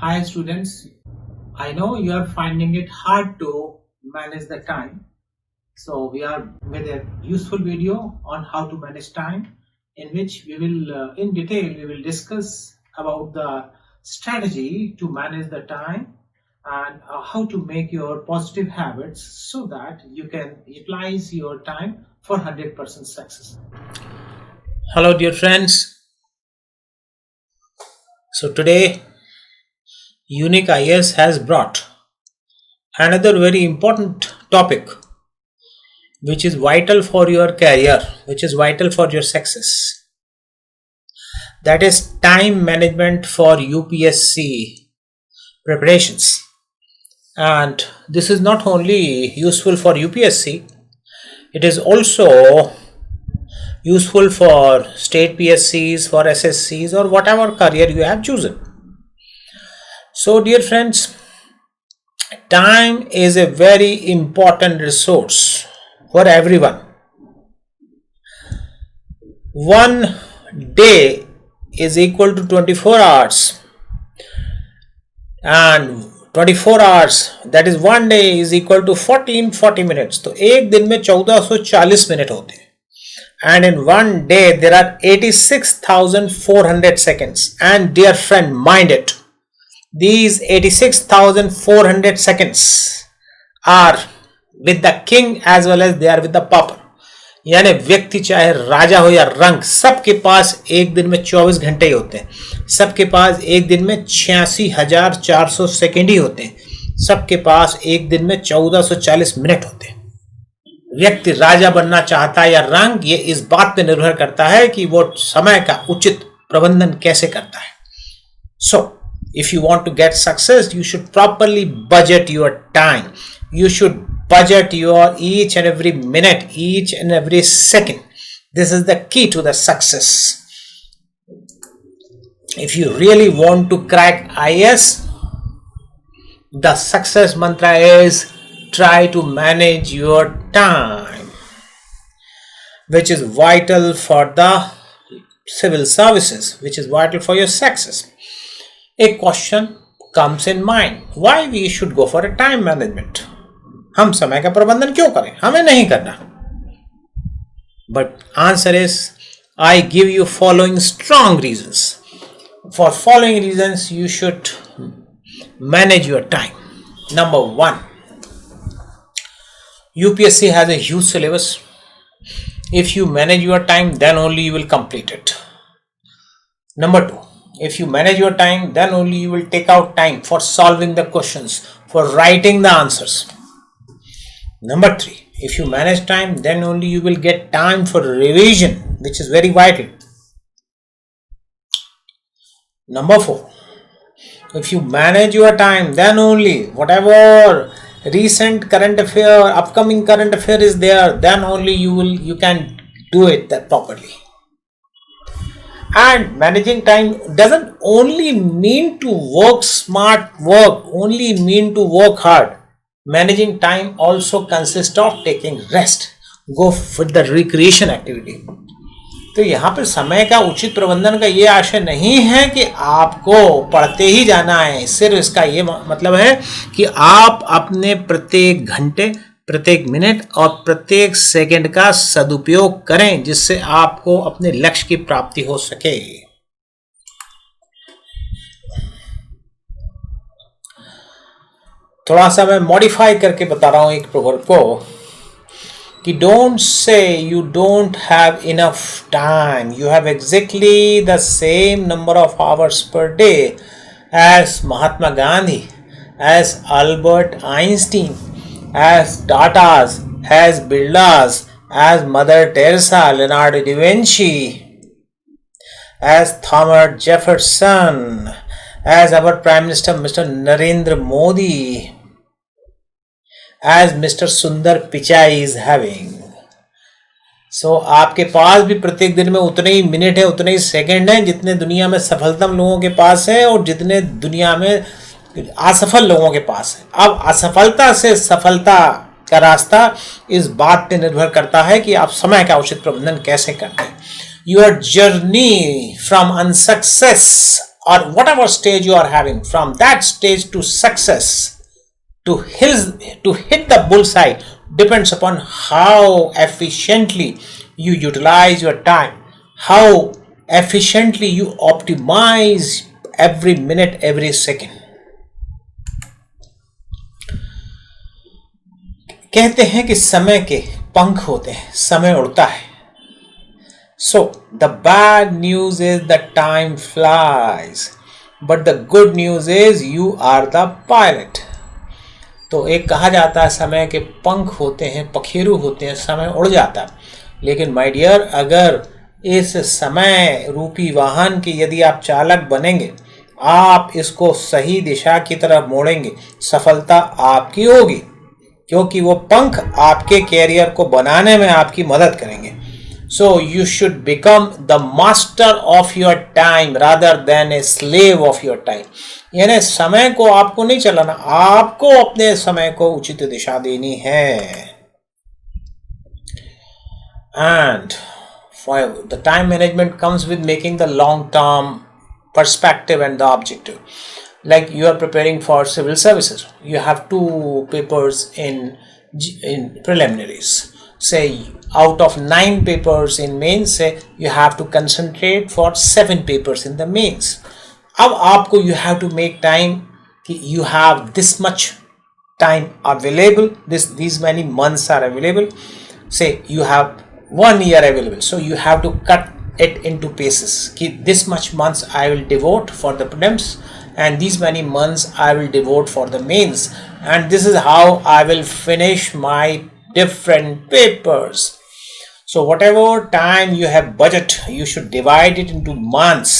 Hi students, I know you are finding it hard to manage the time. So we are with a useful video on how to manage time in which we will in detail we will discuss about the strategy to manage the time and how to make your positive habits so that you can utilize your time for 100% success. Hello dear friends. So today Unique IS has brought another very important topic which is vital for your career, which is vital for your success. That is time management for UPSC preparations. And this is not only useful for UPSC, it is also useful for state PSCs, for SSCs, or whatever career you have chosen. So, dear friends, time is a very important resource for everyone. One day is equal to 24 hours, and 24 hours, that is one day, is equal to 1440 minutes. तो एक दिन में 1440 minute होते हैं. And in one day there are 86,400 seconds. And dear friend, mind it, these 86,400 seconds are with the king as well as they are with the pauper. यानी व्यक्ति चाहे राजा हो या रंक, सबके पास एक दिन में 24 घंटे ही होते हैं. सबके पास एक दिन में 86,400 सेकेंड ही होते हैं. सबके पास एक दिन में 1440 मिनट होते हैं. व्यक्ति राजा बनना चाहता है या रंक, ये इस बात पे निर्भर करता है कि वो समय का उचित प्रबंधन कैसे करता है. सो if you want to get success, you should properly budget your time. You should budget your each and every minute, each and every second. This is the key to the success. If you really want to crack IS, the success mantra is try to manage your time, which is vital for the civil services, which is vital for your success. A question comes in mind, why we should go for a time management? हम समय का प्रबंधन क्यों करें? हमें नहीं करना. But answer is, I give you following strong reasons. For following reasons, you should manage your time. Number one, UPSC has a huge syllabus. If you manage your time, then only you will complete it. Number two, if you manage your time, then only you will take out time for solving the questions, for writing the answers. Number three, if you manage time, then only you will get time for revision, which is very vital. Number four, if you manage your time, then only whatever recent current affair, upcoming current affair is there, then only you can do it that properly. And managing time doesn't only mean to work smart, only mean to work hard. Managing time also consists of taking rest, go with the recreation activity. तो यहाँ पर समय का उचित प्रबंधन का ये आशय नहीं है कि आपको पढ़ते ही जाना है. सिर्फ इसका ये मतलब है कि आप अपने प्रत्येक घंटे, प्रत्येक मिनट और प्रत्येक सेकंड का सदुपयोग करें, जिससे आपको अपने लक्ष्य की प्राप्ति हो सके. थोड़ा सा मैं मॉडिफाई करके बता रहा हूं एक प्रोवर्ब को कि don't say you don't have enough time, you have exactly the same number of hours per day as Mahatma Gandhi, as Albert Einstein, as Tatas, as Birlas, as Mother Teresa, Leonardo da Vinci, as Thomas Jefferson, as our Prime Minister Mr. Narendra Modi, as Mr. Sundar Pichai is having. So आपके पास भी प्रत्येक दिन में उतने ही minute है, उतने ही second है जितने दुनिया में सफलतम लोगों के पास है और जितने दुनिया में असफल लोगों के पास है. अब असफलता से सफलता का रास्ता इस बात पे निर्भर करता है कि आप समय का उचित प्रबंधन कैसे करते हैं. Your journey from unsuccess or whatever stage you are having, from that stage to success, to hit the bullseye, depends upon how efficiently you utilize your time, how efficiently you optimize every minute, every second. कहते हैं कि समय के पंख होते हैं, समय उड़ता है. So the bad news is the time flies, but the good news is you are the pilot. तो एक कहा जाता है समय के पंख होते हैं, पखेरु होते हैं, समय उड़ जाता है. लेकिन माय डियर, अगर इस समय रूपी वाहन के यदि आप चालक बनेंगे, आप इसको सही दिशा की तरफ मोड़ेंगे, सफलता आपकी होगी, क्योंकि वो पंख आपके कैरियर को बनाने में आपकी मदद करेंगे. So you should become the master of your time rather than a slave of your time. यानी समय को आपको नहीं चलाना, आपको अपने समय को उचित दिशा देनी है. And for the time management comes with making the long-term perspective and the objective. Like you are preparing for civil services, you have 2 papers in preliminaries. Say out of 9 papers in mains, say you have to concentrate for 7 papers in the mains. अब आपको you have to make time कि you have this much time available, these many months are available. Say you have 1 year available, so you have to cut it into pieces कि this much months I will devote for the prelims and these many months I will devote for the mains, and this is how I will finish my different papers. So whatever time you have budget, you should divide it into months,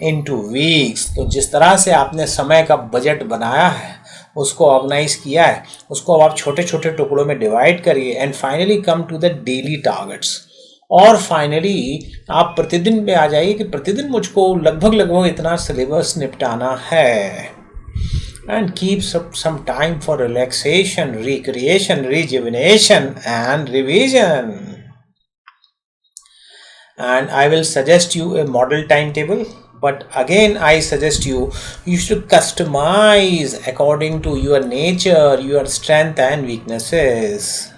into weeks. तो जिस तरह से आपने समय का budget बनाया है, उसको ऑर्गेनाइज किया है, उसको अब आप छोटे छोटे टुकड़ों में डिवाइड करिए and finally come to the daily targets. और फाइनली आप प्रतिदिन पे आ जाइए कि प्रतिदिन मुझको लगभग इतना सिलेबस निपटाना है. And keep some time for relaxation, recreation, rejuvenation and revision. And I will suggest you a model timetable, but again I suggest you should customize according to your nature, your strength and weaknesses.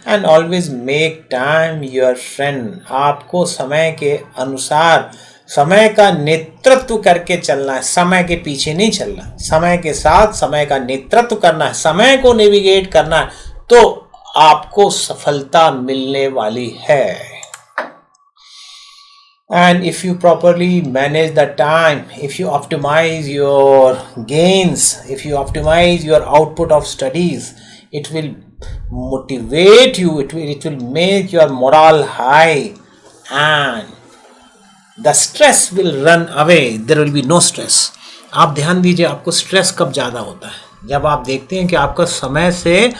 And always make time your friend. आपको समय के अनुसार समय का नेतृत्व करके चलना है, समय के पीछे नहीं चलना. समय के साथ समय का नेतृत्व करना है, समय को नेविगेट करना है, तो आपको सफलता मिलने वाली है. And if you properly manage the time, if you optimize your gains, if you optimize your output of studies, it will motivate you, it will make your morale high, and the stress will run away. There will be no stress. आप ध्यान दीजिए, आपको stress कब ज़्यादा होता है? जब आप देखते हैं कि आपका समय से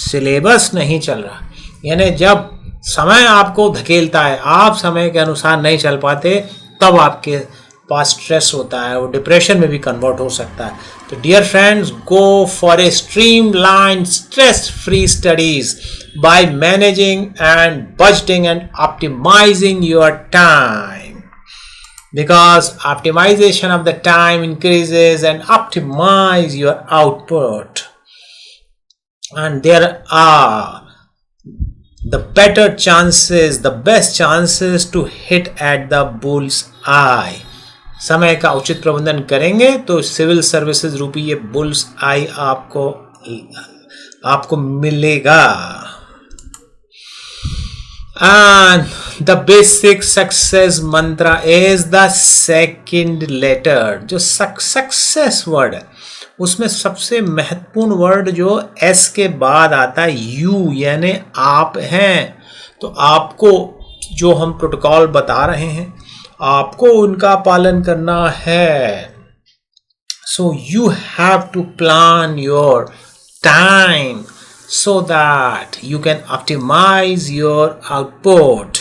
सिलेबस नहीं चल रहा, यानी जब समय आपको धकेलता है, आप समय के अनुसार नहीं चल पाते, तब आपके पास स्ट्रेस होता है, वो डिप्रेशन में भी कन्वर्ट हो सकता है. तो dear friends, go for a streamline stress free studies by managing and budgeting and optimizing your time, because optimization of the time increases and optimize your output, and there are the better chances, the best chances to hit at the bull's eye. समय का उचित प्रबंधन करेंगे तो civil services रूपी ये bulls आई आपको मिलेगा. And the basic success mantra is the second letter. जो success word है, उसमें सबसे महत्वपूर्ण वर्ड जो S के बाद आता है यू, यानी आप हैं. तो आपको जो हम प्रोटोकॉल बता रहे हैं, आपको उनका पालन करना है. So you have to plan your time so that you can optimize your output.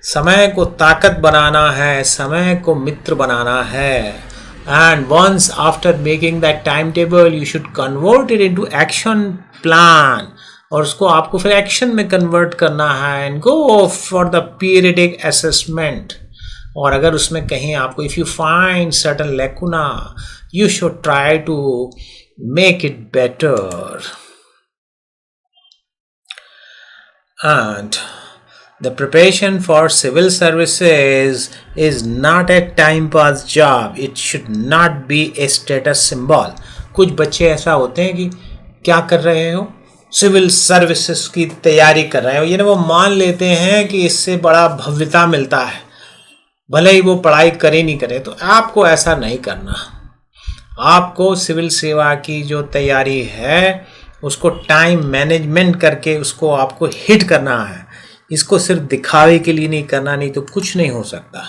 समय को ताकत बनाना है, समय को मित्र बनाना है. And once after making that timetable, you should convert it into action plan. और उसको आपको फिर एक्शन में कन्वर्ट करना है. And go for the periodic assessment. और अगर उसमें कहीं आपको if you find certain lacuna you should try to make it better. And the preparation for civil services is not a time pass job. It should not be a status symbol. कुछ बच्चे ऐसा होते हैं कि क्या कर रहे हो, सिविल सर्विसेज की तैयारी कर रहे हो, ये ना वो मान लेते हैं कि इससे बड़ा भव्यता मिलता है, भले ही वो पढ़ाई करे नहीं करे. तो आपको ऐसा नहीं करना. आपको सिविल सेवा की जो तैयारी है उसको टाइम मैनेजमेंट करके उसको आपको हिट करना है. इसको सिर्फ दिखावे के लिए नहीं करना, नहीं तो कुछ नहीं हो सकता.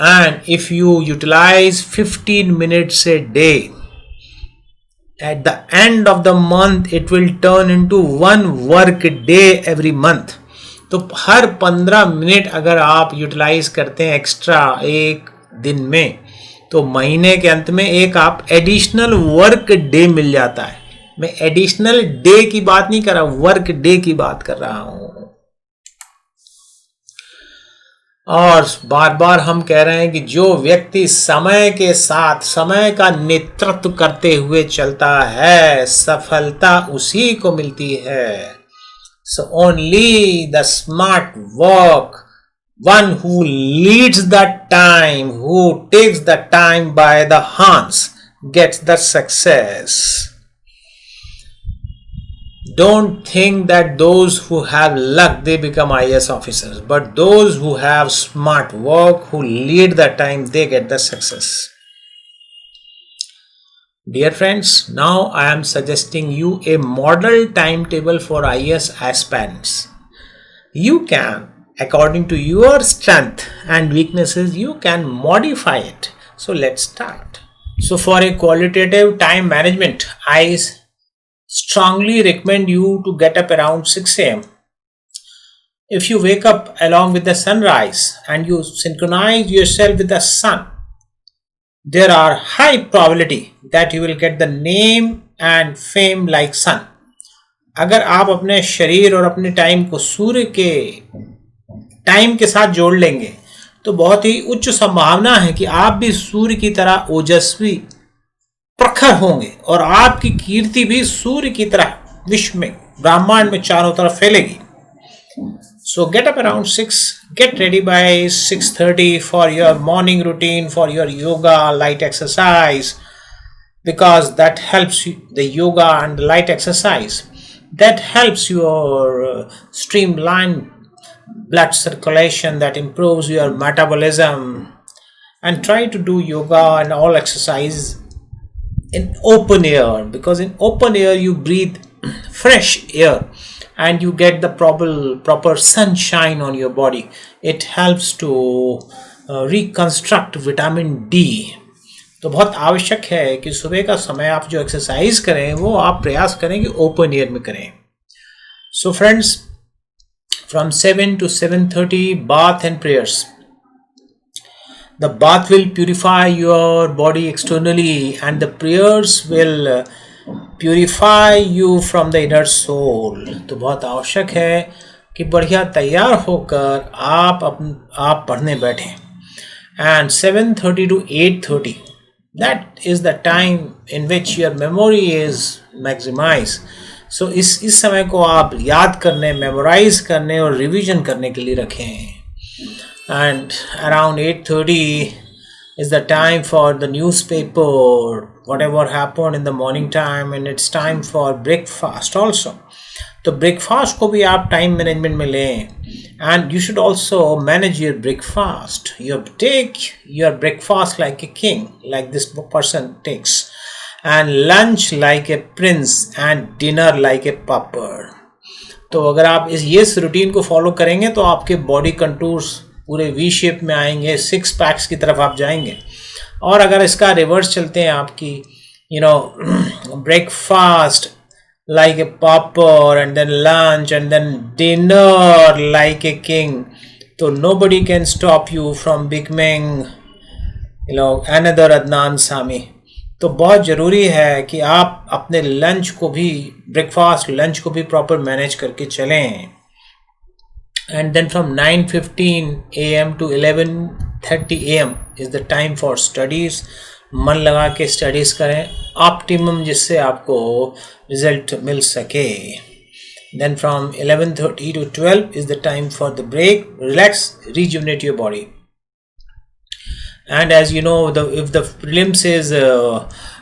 And if you utilize 15 minutes a day, at the end of the month it will turn into 1 work day every month. तो हर 15 मिनट अगर आप यूटिलाइज करते हैं एक्स्ट्रा एक दिन में, तो महीने के अंत में एक आप एडिशनल वर्क डे मिल जाता है. मैं एडिशनल डे की बात नहीं कर रहा, वर्क डे की बात कर रहा हूं. और बार बार हम कह रहे हैं कि जो व्यक्ति समय के साथ समय का नेतृत्व करते हुए चलता है सफलता उसी को मिलती है. So only the smart work, one who leads the time, who takes the time by the hands, gets the success. Don't think that those who have luck they become IAS officers, but those who have smart work, who lead the time, they get the success. Dear friends, now I am suggesting you a model timetable for IAS aspirants. You can, according to your strength and weaknesses, you can modify it. So let's start. So for a qualitative time management, I strongly recommend you to get up around 6 a.m. If you wake up along with the sunrise and you synchronize yourself with the sun, there are high probability that you will get the name and fame like sun. अगर आप अपने शरीर और अपने time को सूर्य के time के साथ जोड़ लेंगे तो बहुत ही उच्च संभावना है कि आप भी सूर्य की तरह ओजस्वी प्रखर होंगे और आपकी कीर्ति भी सूर्य की तरह विश्व में ब्रह्मांड में चारों तरफ फैलेगी. So get up around 6, get ready by 6:30 for your morning routine, for your yoga, light exercise, because that helps you, the yoga and the light exercise, that helps your streamline blood circulation, that improves your metabolism. And try to do yoga and all exercise in open air, because in open air you breathe fresh air and you get the proper sunshine on your body. It helps to reconstruct vitamin D. तो बहुत आवश्यक है कि सुबह का समय आप जो एक्सरसाइज करें वो आप प्रयास करें कि ओपन एयर में करें. So friends, from 7 to 7:30 bath and prayers. The bath will purify your body externally and the prayers will purify you from the inner soul. तो बहुत आवश्यक है कि बढ़िया तैयार होकर आप पढ़ने बैठें. And 7:30 to 8:30 that is the time in which your memory is maximize. So इस समय को आप याद करने, मेमोराइज करने और रिवीजन करने के लिए रखें. And around 8:30 is the time for the newspaper, whatever happened in the morning time, and it's time for breakfast also. तो breakfast को भी आप time management में लें. And you should also manage your breakfast. You take your breakfast like a king, like this person takes, and lunch like a prince, and dinner like a pauper. तो अगर आप इस routine को follow करेंगे तो आपके बॉडी कंटूर्स पूरे V shape में आएंगे, 6 पैक्स की तरफ आप जाएंगे. और अगर इसका रिवर्स चलते हैं आपकी breakfast like a pauper and then lunch and then dinner like a king, तो nobody can stop you from becoming another Adnan Sami. तो बहुत ज़रूरी है कि आप अपने लंच को भी, ब्रेकफास्ट लंच को भी प्रॉपर मैनेज करके चलें. and then from 9:15 a.m. to 11:30 a.m. is the time for studies. मन लगा के स्टडीज करें ऑप्टिमम, जिससे आपको रिजल्ट मिल सके. Then from 11:30 to 12 is the time for the break. Relax, rejuvenate your body. And as you know, if the prelims is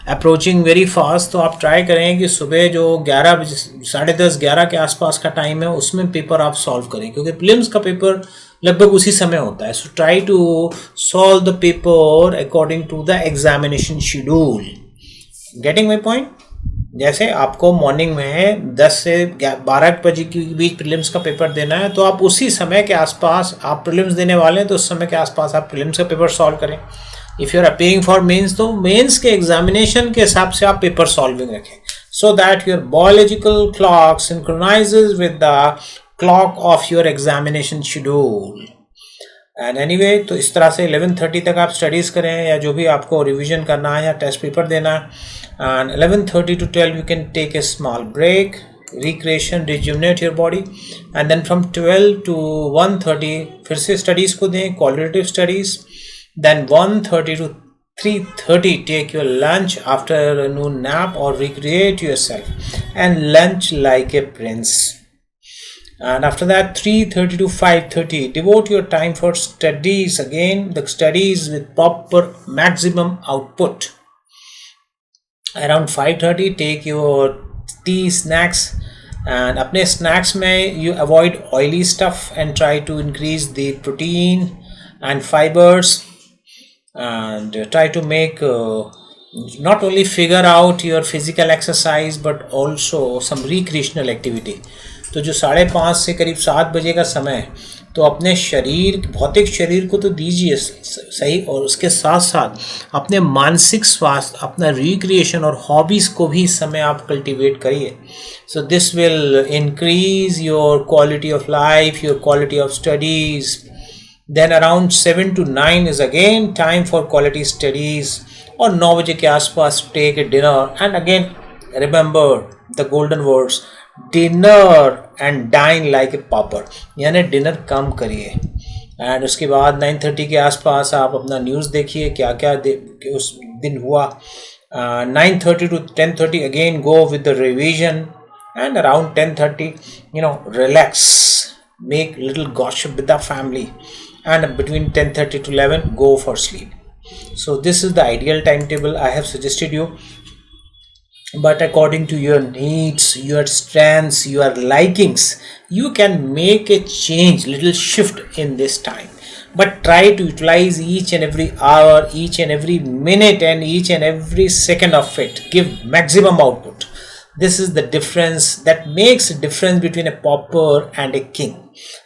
approaching very fast, तो आप try करें कि सुबह जो 11 साढ़े 10 11 के आसपास का टाइम है उसमें पेपर आप सॉल्व करें, क्योंकि प्रीलिम्स का पेपर लगभग उसी समय होता है. So try to solve the paper according to the examination schedule. Getting my point? जैसे आपको मॉर्निंग में 10 से 12 बजे के बीच प्रीलिम्स का पेपर देना है, तो आप उसी समय के आसपास, आप प्रीलिम्स देने वाले हैं तो उस समय के आसपास आप प्रीलिम्स का पेपर सॉल्व करें. If you are appearing for mains, तो मेंस के एग्जामिनेशन के हिसाब से आप पेपर सॉल्विंग रखें, so that your biological clock synchronises with the clock of your examination schedule. And anyway, तो इस तरह से 11:30 तक आप स्टडीज़ करें, या जो भी आपको रिवीजन करना है या टेस्ट पेपर देना है. And 11:30 to 12 you can take a small break, recreation, rejuvenate your body. And then from 12 to 1:30 फिर से स्टडीज़ को दें, qualitative studies. Then 1:30 to 3:30 take your lunch, afternoon nap, or recreate yourself and lunch like a prince. And after that, 3:30 to 5:30 devote your time for studies, again the studies with proper maximum output. Around 5:30 take your tea, snacks, and अपने snacks में you avoid oily stuff and try to increase the protein and fibers, and try to make not only figure out your physical exercise but also some recreational activity. तो जो 5:30 से करीब 7 बजे का समय है, तो अपने शरीर, भौतिक शरीर को तो दीजिए सही, और उसके साथ साथ अपने मानसिक स्वास्थ्य, अपना रिक्रिएशन और हॉबीज़ को भी इस समय आप कल्टिवेट करिए. So this will increase your quality of life, your quality of studies. Then around 7 to 9 is again time for quality studies, और 9 बजे के आसपास take a dinner. And again remember the golden words, dinner and dine like a pauper, यानी dinner कम करिए. And उसके बाद 9:30 के आसपास आप अपना न्यूज़ देखिए, क्या क्या उस दिन हुआ. 9:30 to 10:30 again go with the revision, and around 10:30 relax, make little gossip with the family, and between 10:30 to 11 go for sleep. So this is the ideal timetable I have suggested you, but according to your needs, your strengths, your likings, you can make a change, little shift in this time. But try to utilize each and every hour, each and every minute, and each and every second of it. Give maximum output. This is the difference that makes a difference between a pauper and a king.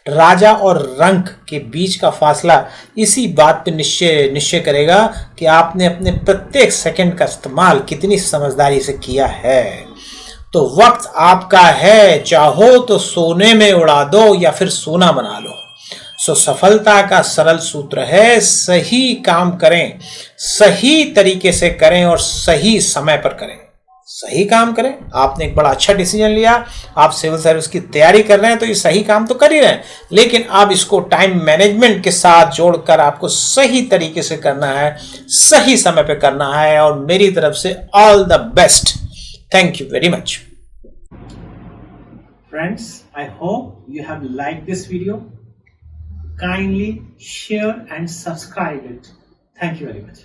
राजा और रंक के बीच का फासला इसी बात पे निश्चय करेगा कि आपने अपने प्रत्येक सेकंड का इस्तेमाल कितनी समझदारी से किया है. तो वक्त आपका है, चाहो तो सोने में उड़ा दो या फिर सोना बना लो. सो सफलता का सरल सूत्र है, सही काम करें, सही तरीके से करें और सही समय पर करें. सही काम करें. आपने एक बड़ा अच्छा डिसीजन लिया, आप सिविल सर्विस की तैयारी कर रहे हैं, तो ये सही काम तो कर ही रहे हैं, लेकिन आप इसको टाइम मैनेजमेंट के साथ जोड़कर आपको सही तरीके से करना है, सही समय पे करना है. और मेरी तरफ से all the best. Thank you very much. Friends, I hope you have like this video. Kindly share and subscribe it. Thank you very much.